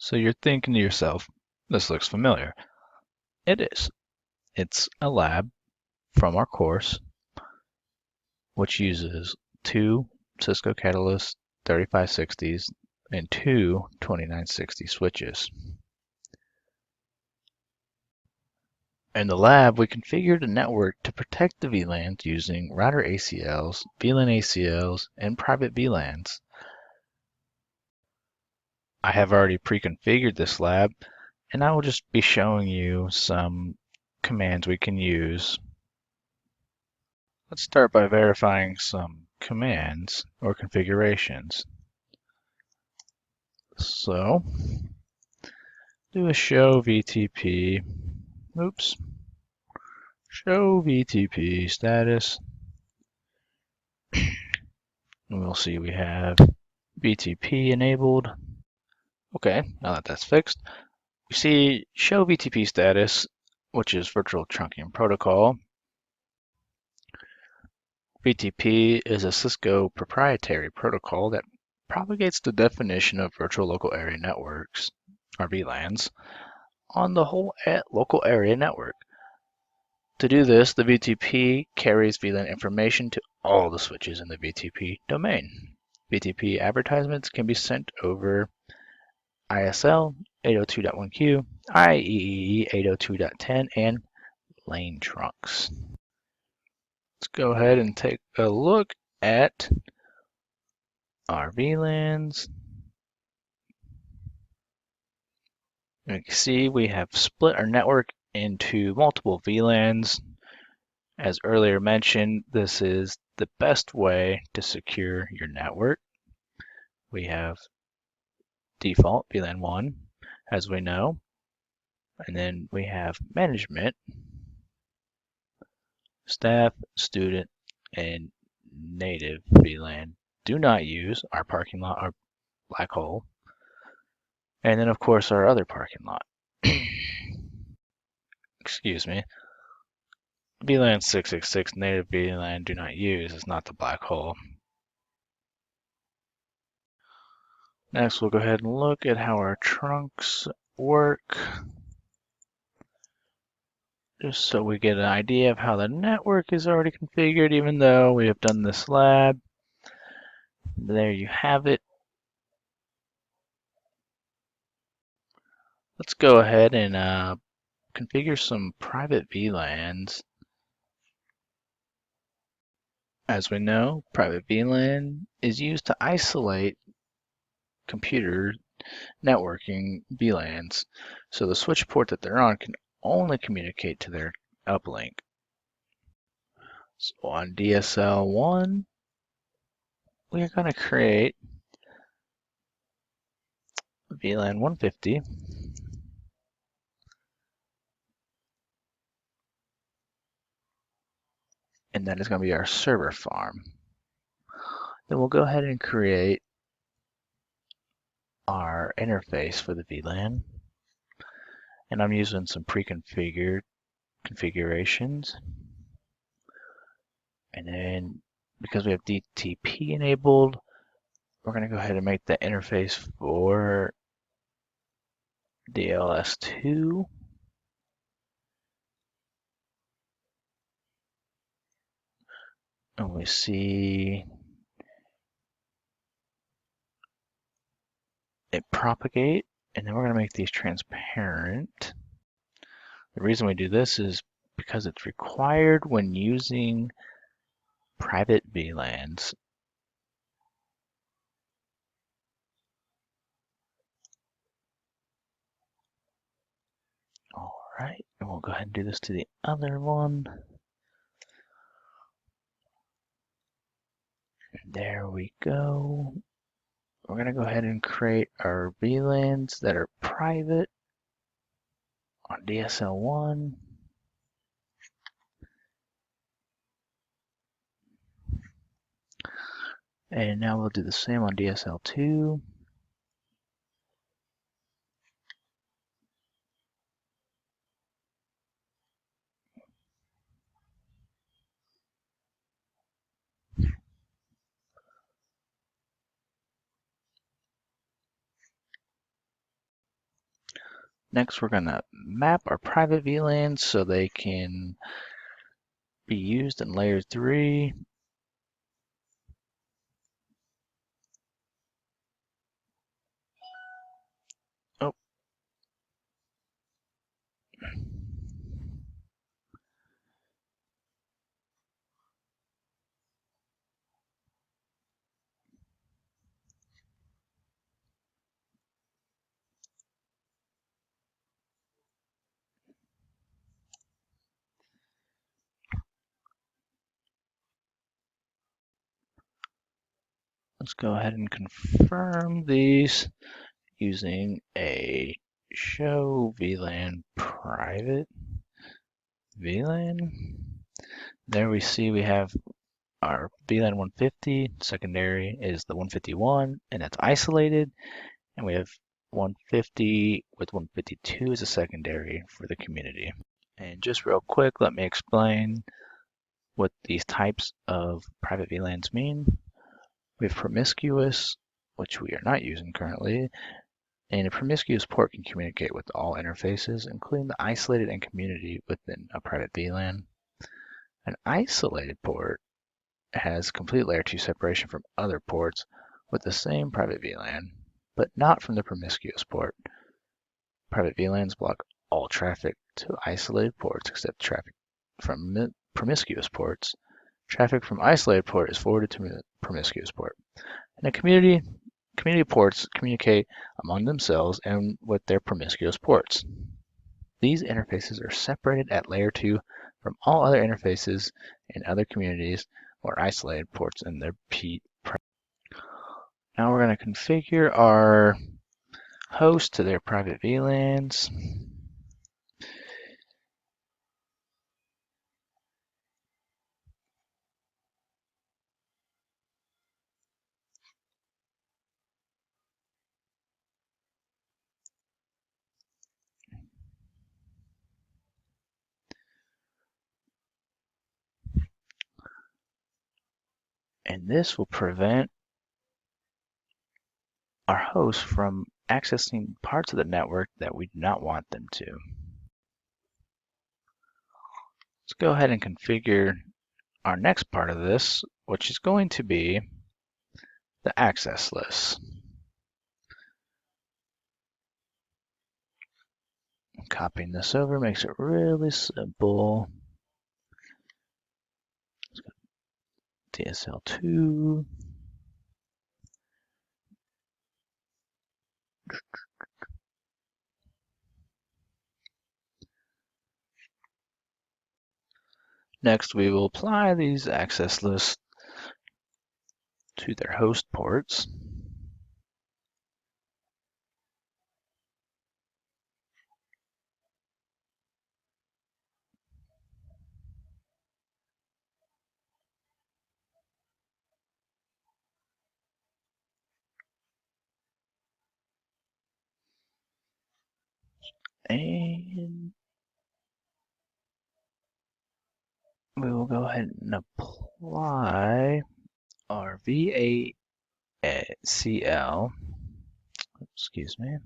So you're thinking to yourself, this looks familiar. It is. It's a lab from our course, which uses two Cisco Catalyst 3560s and two 2960 switches. In the lab, we configured a network to protect the VLANs using router ACLs, VLAN ACLs, and private VLANs. I have already pre-configured this lab, and I will just be showing you some commands we can use. Let's start by verifying some commands or configurations. So, do a show VTP, show VTP status. And we'll see we have VTP enabled. Okay, now that that's fixed, we see show VTP status, which is virtual trunking protocol. VTP is a Cisco proprietary protocol that propagates the definition of virtual local area networks, or VLANs, on the whole local area network. To do this, the VTP carries VLAN information to all the switches in the VTP domain. VTP advertisements can be sent over ISL 802.1q, IEEE 802.10, and lane trunks. Let's go ahead and take a look at our VLANs. You can see we have split our network into multiple VLANs. As earlier mentioned, this is the best way to secure your network. We have default VLAN 1, as we know, and then we have management, staff, student, and native VLAN. Do not use our parking lot or black hole, and then of course our other parking lot. Excuse me. VLAN 666 native VLAN do not use is not the black hole. Next, we'll go ahead and look at how our trunks work, just so we get an idea of how the network is already configured, even though we have done this lab. There you have it. Let's go ahead and configure some private VLANs. As we know, private VLAN is used to isolate computer networking VLANs, so the switch port that they're on can only communicate to their uplink. So on DSL1, we are going to create VLAN 150, and that is going to be our server farm. Then we'll go ahead and create our interface for the VLAN, and I'm using some pre-configured configurations. And then because we have DTP enabled, we're going to go ahead and make the interface for DLS2. And we see it propagate, and then we're going to make these transparent. The reason we do this is because it's required when using private VLANs. All right, and we'll go ahead and do this to the other one. And there we go. We're going to go ahead and create our VLANs that are private on DSL1. And now we'll do the same on DSL2. Next, we're going to map our private VLANs so they can be used in layer 3. Oh, let's go ahead and confirm these using a show VLAN private VLAN. There we see we have our VLAN 150, secondary is the 151, and that's isolated. And we have 150 with 152 as a secondary for the community. And just real quick, let me explain what these types of private VLANs mean. We have promiscuous, which we are not using currently, and a promiscuous port can communicate with all interfaces, including the isolated and community within a private VLAN. An isolated port has complete layer 2 separation from other ports with the same private VLAN, but not from the promiscuous port. Private VLANs block all traffic to isolated ports except traffic from promiscuous ports. Traffic from isolated port is forwarded to promiscuous port. And a community ports communicate among themselves and with their promiscuous ports. These interfaces are separated at layer 2 from all other interfaces in other communities or isolated ports in their P. Now we're going to configure our host to their private VLANs. And this will prevent our hosts from accessing parts of the network that we do not want them to. Let's go ahead and configure our next part of this, which is going to be the access list. Copying this over makes it really simple. DSL2. Next, we will apply these access lists to their host ports. And we will go ahead and apply our VSEC, excuse me.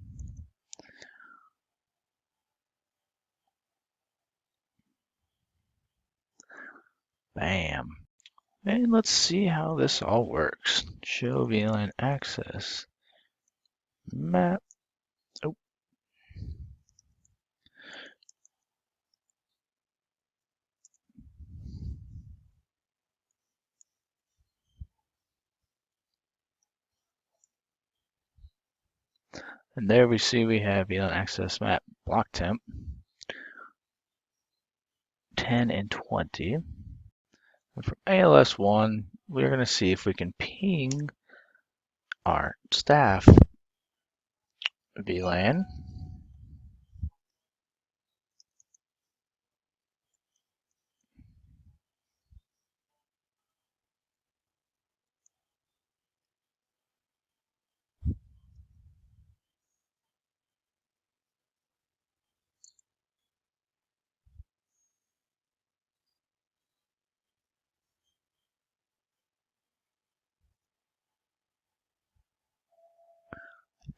Bam. And let's see how this all works. Show VLAN access map. Oh. And there we see we have VLAN access map block temp 10 and 20. And from ALS1, we're going to see if we can ping our staff VLAN.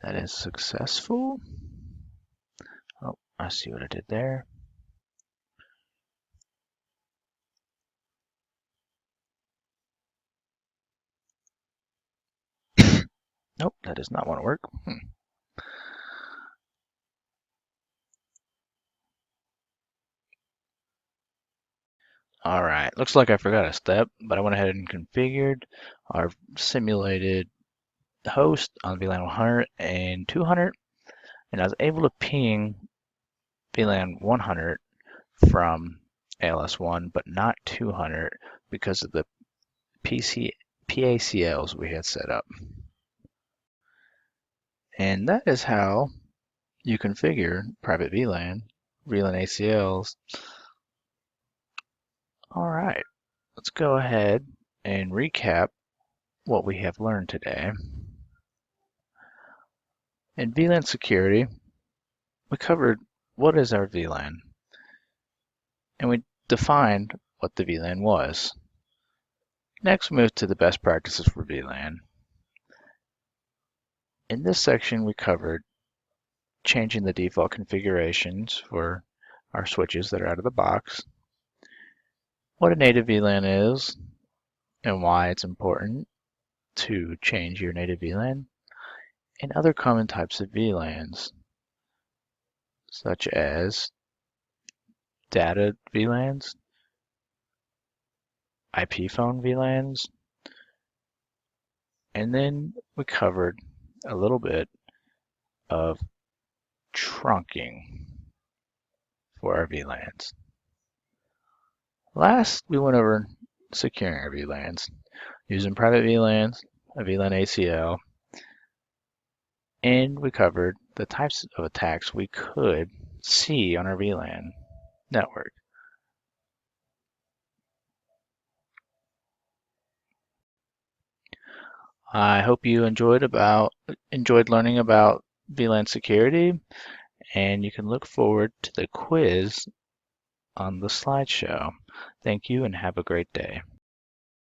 That is successful. I see what I did there. Nope, that does not want to work. All right, looks like I forgot a step, but I went ahead and configured our simulated host on VLAN 100 and 200, and I was able to ping VLAN 100 from ALS1, but not 200 because of the PACLs we had set up. And that is how you configure private VLAN ACLs. All right, let's go ahead and recap what we have learned today. In VLAN security, we covered what is our VLAN, and we defined what the VLAN was. Next, we moved to the best practices for VLAN. In this section, we covered changing the default configurations for our switches that are out of the box, what a native VLAN is, and why it's important to change your native VLAN, and other common types of VLANs, such as data VLANs, IP phone VLANs, and then we covered a little bit of trunking for our VLANs. Last, we went over securing our VLANs using private VLANs, a VLAN ACL, and we covered the types of attacks we could see on our VLAN network. I hope you enjoyed learning about VLAN security, and you can look forward to the quiz on the slideshow. Thank you and have a great day.